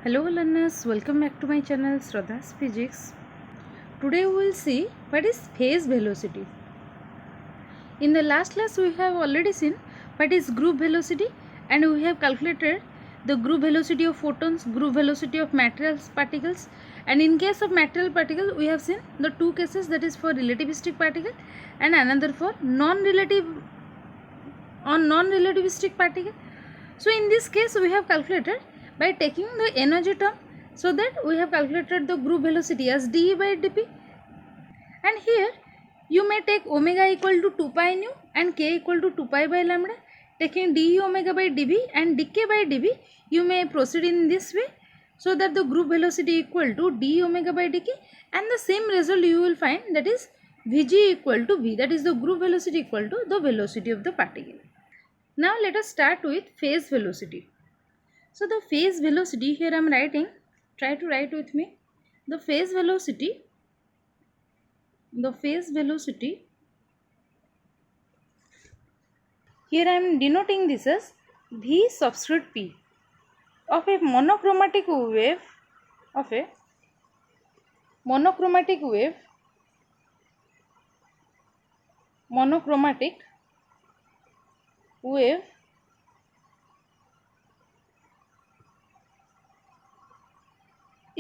Hello learners, welcome back to my channel Shraddha's Physics. Today we will see what is phase velocity. In the last class we have already seen what is group velocity and we have calculated the group velocity of photons, group velocity of materials particles, and in case of material particle we have seen the two cases, that is for relativistic particle and another for non-relativistic particle. So in this case we have calculated by taking the energy term, so that we have calculated the group velocity as dE by dP, and here you may take omega equal to 2 pi nu and k equal to 2 pi by lambda. Taking dE omega by dB and dk by dB, you may proceed in this way, so that the group velocity equal to dE omega by dk, and the same result you will find, that is Vg equal to V, that is the group velocity equal to the velocity of the particle. Now let us start with phase velocity. So the phase velocity, here I am writing, try to write with me. The phase velocity here I am denoting this as V subscript P of a monochromatic wave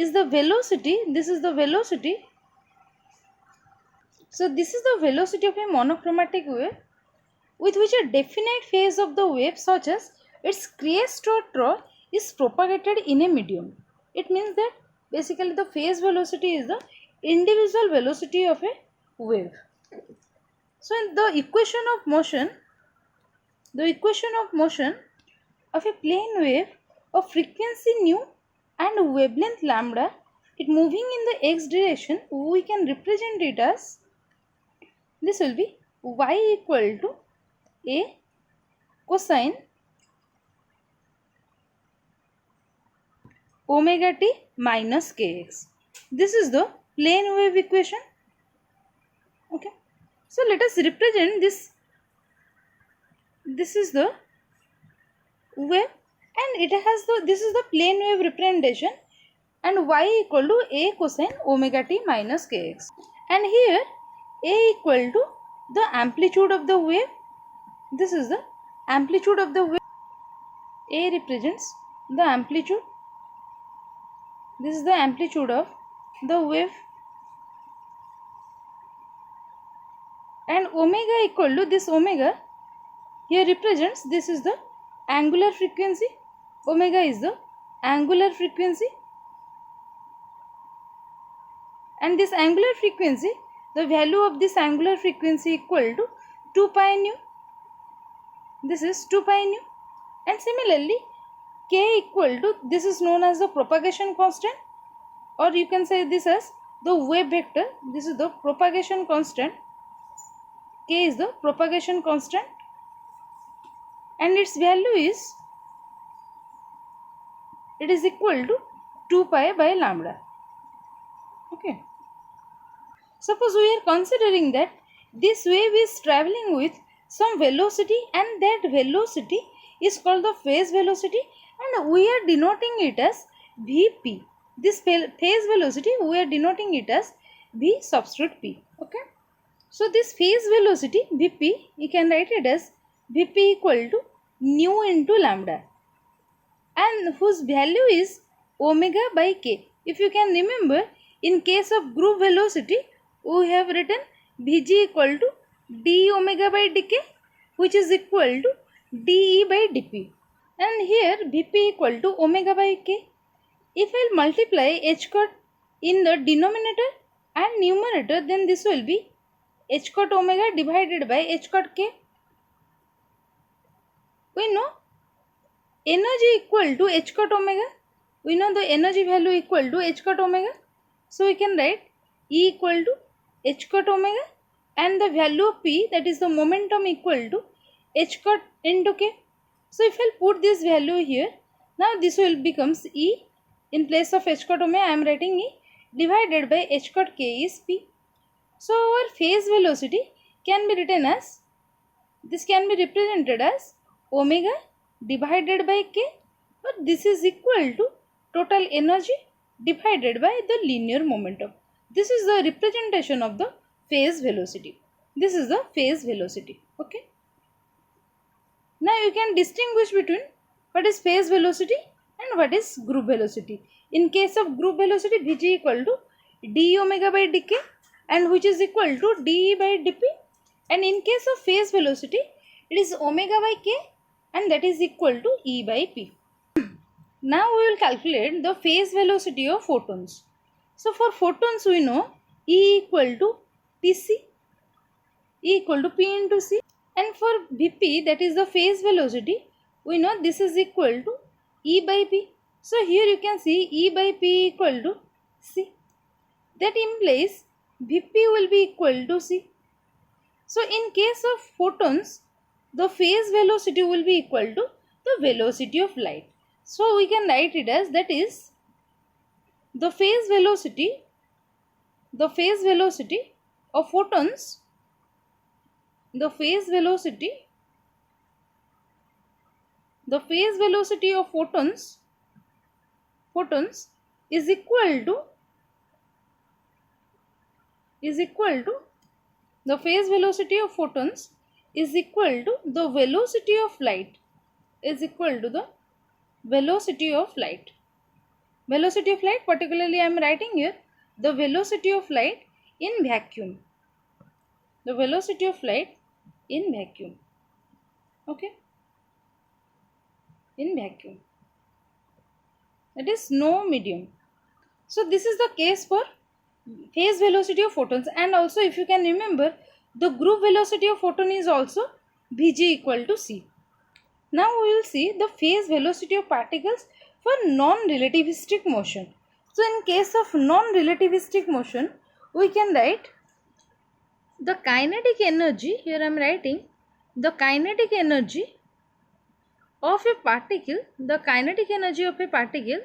is the velocity, this is the velocity. So this is the velocity of a monochromatic wave with which a definite phase of the wave, such as its crest or trough, is propagated in a medium. It means that basically the phase velocity is the individual velocity of a wave. So in the equation of motion of a plane wave of frequency nu and wavelength lambda, it moving in the x direction, we can represent it as, this will be y equal to a cosine omega t minus kx. This is the plane wave equation. Okay, so let us represent this. This is the wave and it has this is the plane wave representation, and y equal to a cosine omega t minus kx, and here a equal to the amplitude of the wave. This is the amplitude of the wave. A represents the amplitude. This is the amplitude of the wave, and omega equal to, this omega here represents, this is the angular frequency. Omega is the angular frequency, and this angular frequency, the value of this angular frequency equal to 2 pi nu. This is 2 pi nu, and similarly k equal to, this is known as the propagation constant, or you can say this as the wave vector. This is the propagation constant. K is the propagation constant, and its value is, it is equal to 2 pi by lambda. Okay, suppose we are considering that this wave is traveling with some velocity, and that velocity is called the phase velocity, and we are denoting it as Vp. This phase velocity we are denoting it as V subscript P. Okay, so this phase velocity Vp, you can write it as Vp equal to nu into lambda, and whose value is omega by k. If you can remember, in case of group velocity we have written Vg equal to d omega by dk, which is equal to dE by dP, and here Vp equal to omega by k. If I multiply h cot in the denominator and numerator, then this will be h cot omega divided by h cot k. We know energy equal to h cot omega. We know the energy value equal to h cot omega. So we can write E equal to h cot omega, and the value of P, that is the momentum, equal to h cot into k. So if I put this value here, now this will becomes E. In place of h cot omega I am writing E divided by h cot k is P. So our phase velocity can be written as, this can be represented as omega divided by k, but this is equal to total energy divided by the linear momentum. This is the representation of the phase velocity. This is the phase velocity. Okay. Now you can distinguish between what is phase velocity and what is group velocity. In case of group velocity, Vg equal to d omega by dk, and which is equal to de by dp. And in case of phase velocity, it is omega by k, and that is equal to e by p. Now we will calculate the phase velocity of photons. So for photons we know E equal to Pc, E equal to P into C, and for Vp, that is the phase velocity, we know this is equal to E by P. So here you can see E by P equal to C. That implies Vp will be equal to C. So in case of photons, the phase velocity will be equal to the velocity of light. So we can write it as, that is, the phase velocity of photons, the phase velocity of photons is equal to the phase velocity of photons is equal to the velocity of light, velocity of light, particularly I am writing here the velocity of light in vacuum, okay, in vacuum, that is no medium. So this is the case for phase velocity of photons. And also, if you can remember, the group velocity of photon is also Vg equal to C. Now we will see the phase velocity of particles for non-relativistic motion. So in case of non-relativistic motion, we can write the kinetic energy, here I am writing the kinetic energy of a particle, the kinetic energy of a particle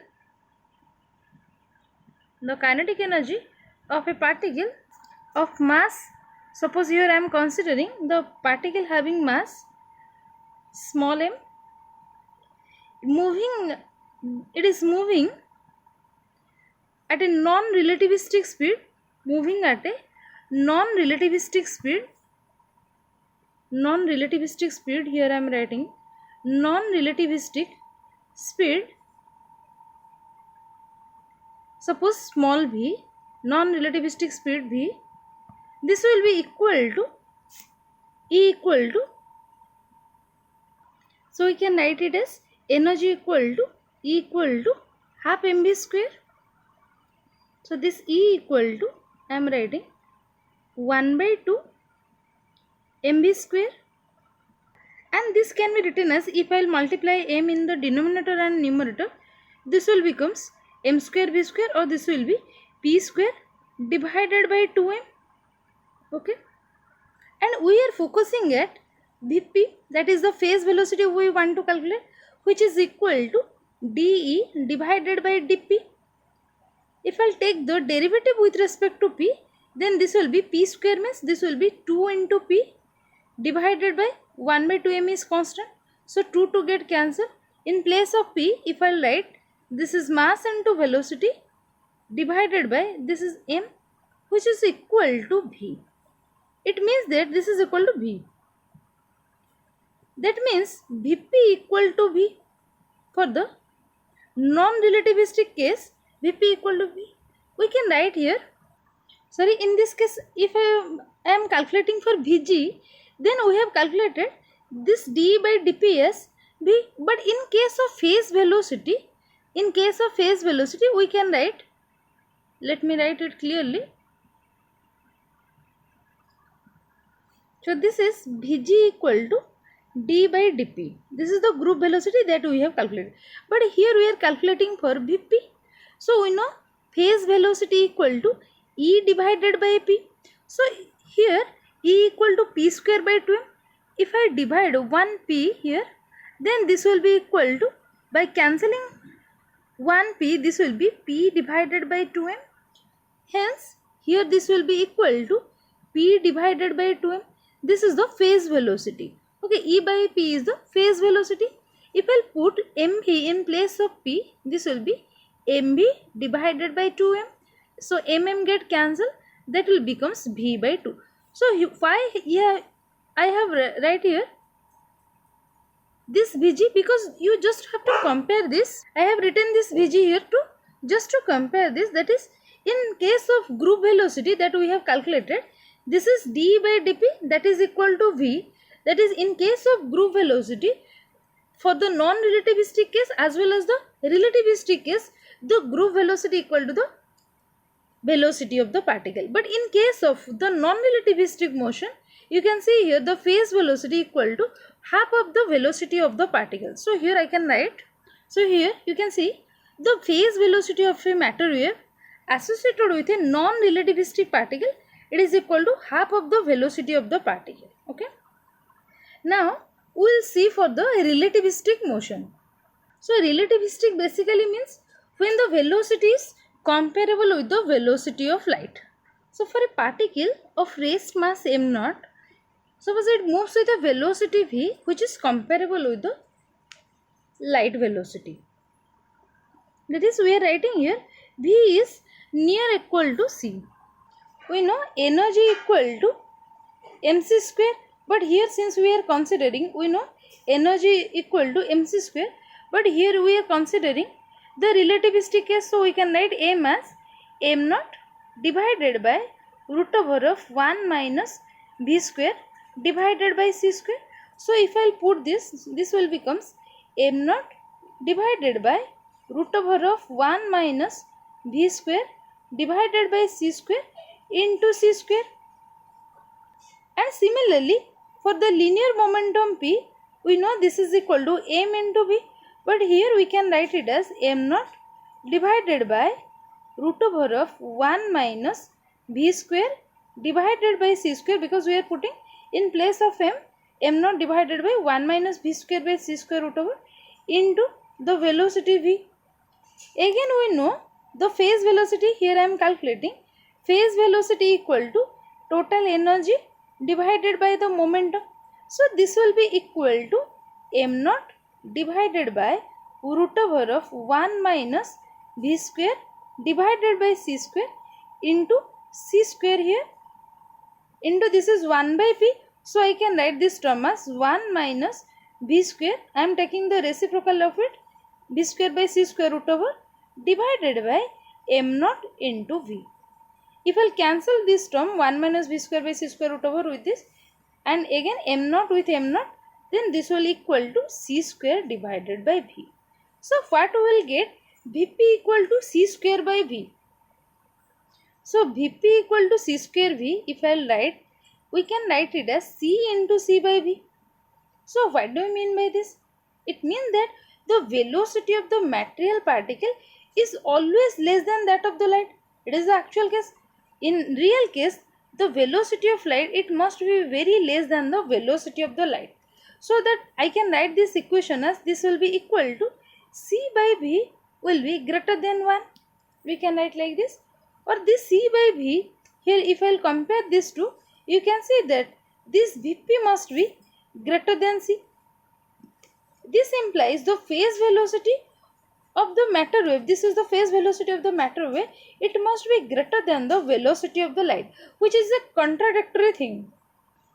of mass, suppose here I am considering the particle having mass small m, it is moving at a non-relativistic speed, here I am writing non-relativistic speed, suppose small v, non-relativistic speed v, this will be equal to so we can write it as energy equal to half mv square. So this E equal to, I am writing 1 by 2 mv square, and this can be written as, if I will multiply m in the denominator and numerator, this will becomes m square v square, or this will be p square divided by 2m. Okay, and we are focusing at Vp, that is the phase velocity we want to calculate, which is equal to dE divided by dP. If I will take the derivative with respect to p, then this will be p square, means this will be 2 into p divided by 1 by 2m is constant. So 2 get cancelled. In place of p, if I will write, this is mass into velocity divided by, this is m, which is equal to v. It means that this is equal to v. That means Vp equal to v. For the non-relativistic case, Vp equal to v. We can write here, sorry, in this case, if I am calculating for Vg, then we have calculated this d by dp as v. But in case of phase velocity, we can write, let me write it clearly. So this is Vg equal to d by dp. This is the group velocity that we have calculated. But here we are calculating for Vp. So we know phase velocity equal to E divided by P. So here E equal to P square by 2m. If I divide 1P here, then this will be equal to, by cancelling 1P, this will be P divided by 2m. Hence here this will be equal to P divided by 2m. This is the phase velocity. Okay, E by P is the phase velocity. If I put mv in place of P, this will be mv divided by 2m. So mm get cancelled, that will becomes v by 2. So why here I have right here this Vg, because you just have to compare this. I have written this Vg here to just to compare this, that is in case of group velocity that we have calculated, this is d by dp, that is equal to v, that is in case of group velocity. For the non-relativistic case as well as the relativistic case, the group velocity equal to the velocity of the particle. But in case of the non-relativistic motion, you can see here the phase velocity equal to half of the velocity of the particle. So here I can write, so here you can see the phase velocity of a matter wave associated with a non-relativistic particle, it is equal to half of the velocity of the particle. Okay. Now we will see for the relativistic motion. So relativistic basically means when the velocity is comparable with the velocity of light. So for a particle of rest mass m0, suppose it moves with a velocity v which is comparable with the light velocity. That is, we are writing here v is near equal to c. We know energy equal to mc square, but here since we are considering, we know energy equal to mc square, but here we are considering the relativistic case, so we can write m as m0 divided by root over of 1 minus v square divided by c square. So if I will put this, this will becomes m0 divided by root over of 1 minus v square divided by c square into c square. And similarly for the linear momentum p, we know this is equal to m into v, but here we can write it as m0 divided by root over of 1 minus v square divided by c square, because we are putting in place of m0 divided by 1 minus v square by c square root over into the velocity v. Again we know the phase velocity, here I am calculating phase velocity equal to total energy divided by the momentum. So this will be equal to m0 divided by root over of 1 minus v square divided by c square into c square here into, this is 1 by v. So I can write this term as 1 minus v square, I am taking the reciprocal of it, v square by c square root over divided by m0 into v. If I will cancel this term 1 minus v square by c square root over with this, and again m0 with m0, then this will equal to c square divided by v. So what we will get, Vp equal to c square by v. So Vp equal to c square v, if I will write, we can write it as c into c by v. So what do you mean by this? It means that the velocity of the material particle is always less than that of the light. It is the actual case. In real case, the velocity of light, it must be very less than the velocity of the light. So that I can write this equation as this will be equal to c by v will be greater than 1. We can write like this. Or this c by v, here if I will compare these two, you can see that this Vp must be greater than c. This implies the phase velocity of the matter wave, this is the phase velocity of the matter wave, it must be greater than the velocity of the light, which is a contradictory thing.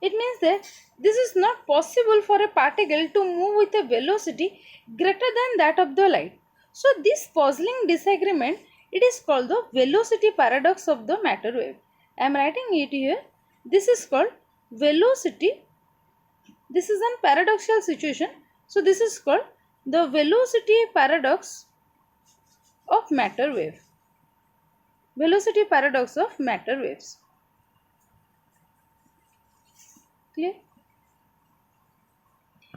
It means that this is not possible for a particle to move with a velocity greater than that of the light. So this puzzling disagreement, it is called the velocity paradox of the matter wave. I am writing it here. This is called velocity. This is a paradoxical situation. So this is called the velocity paradox of matter wave. Velocity paradox of matter waves. Clear?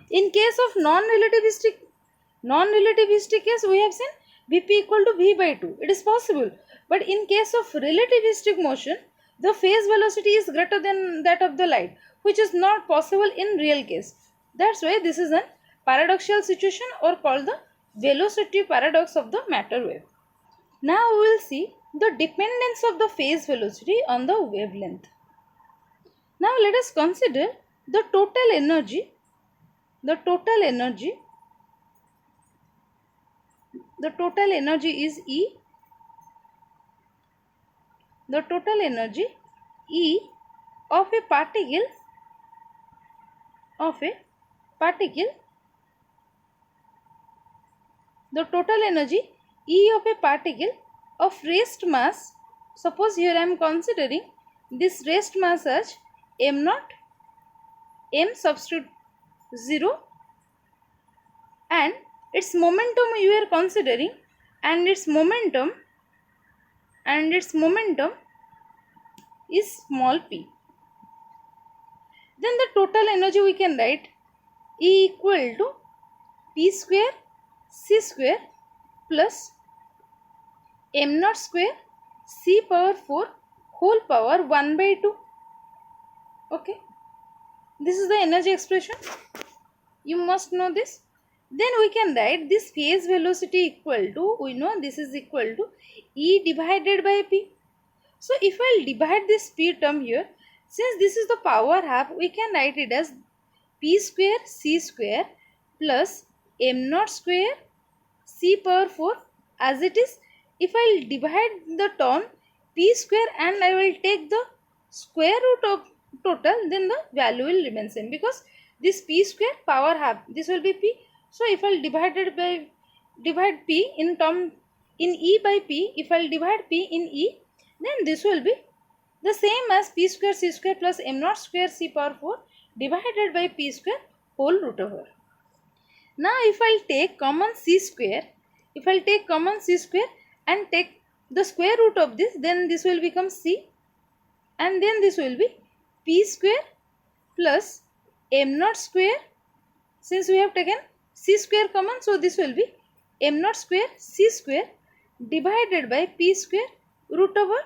In case of non-relativistic case, we have seen Vp equal to v by 2. It is possible. But in case of relativistic motion, the phase velocity is greater than that of the light, which is not possible in real case. That's why this is a paradoxical situation or called the velocity paradox of the matter wave. Now we will see the dependence of the phase velocity on the wavelength. Now let us consider the total energy the total energy is E. The total energy E of a particle the total energy E of a particle of rest mass, suppose here I am considering this rest mass as m naught, m substitute 0, and its momentum you are considering, and its momentum is small p. Then the total energy we can write E equal to p square c square plus m naught square c power 4 whole power 1 by 2. Okay, this is the energy expression, you must know this. Then we can write this phase velocity equal to, we know this is equal to E divided by p. So if I will divide this p term here, since this is the power half, we can write it as p square c square plus m naught square c power 4 as it is. If I will divide the term p square and I will take the square root of total, then the value will remain same, because this p square power half, this will be p. So if I will divide p in term in E by p, if I will divide p in E, then this will be the same as p square c square plus m naught square c power 4 divided by p square whole root over. Now if I will take common c square, and take the square root of this, then this will become c, and then this will be p square plus m naught square, since we have taken c square common, so this will be m naught square c square divided by p square root over,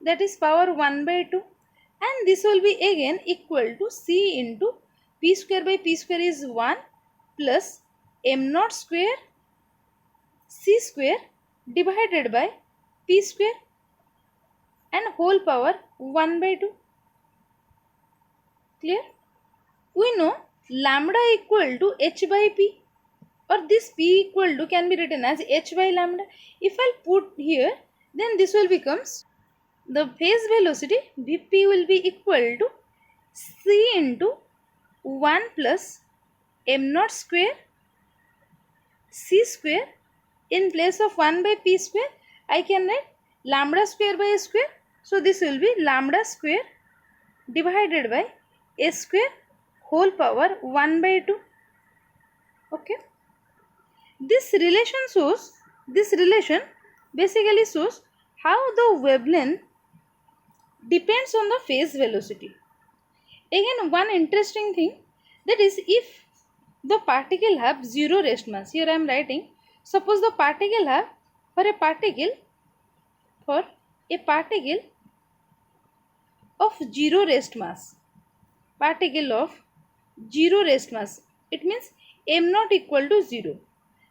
that is power 1 by 2, and this will be again equal to c into p square by p square is 1 plus m naught square c square divided by p square and whole power 1 by 2. Clear? We know lambda equal to h by p, or this p equal to can be written as h by lambda. If I put here, then this will becomes the phase velocity Vp will be equal to c into 1 plus m naught square c square, in place of 1 by p square I can write lambda square by a square, so this will be lambda square divided by a square whole power 1 by 2. Okay, this relation basically shows how the wavelength depends on the phase velocity. Again, one interesting thing, that is, if the particle have zero rest mass, here I am writing, suppose the particle have, for a particle of zero rest mass, it means m naught equal to 0,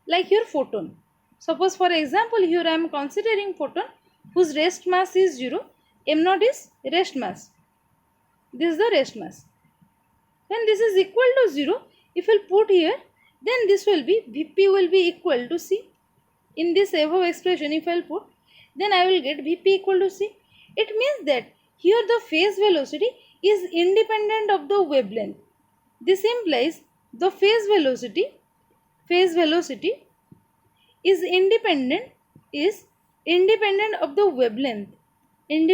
like your photon. Suppose for example here I am considering photon whose rest mass is 0, m naught is rest mass, this is the rest mass. When this is equal to 0, if we put here, then this will be Vp will be equal to c. In this above expression, if I will put, then I will get Vp equal to c. It means that here the phase velocity is independent of the wavelength. This implies the phase velocity is independent of the wavelength. This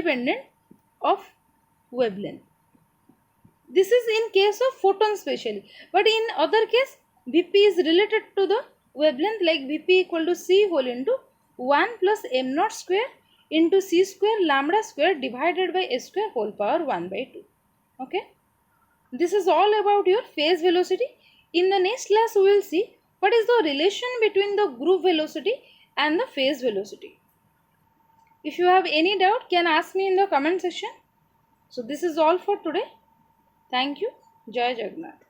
is in case of photon specially, but in other case Vp is related to the wavelength, like Vp equal to c whole into 1 plus m naught square into c square lambda square divided by a square whole power 1 by 2. Okay, this is all about your phase velocity. In the next class we will see what is the relation between the group velocity and the phase velocity. If you have any doubt, can ask me in the comment section. So this is all for today. Thank you. Jai Jagannath.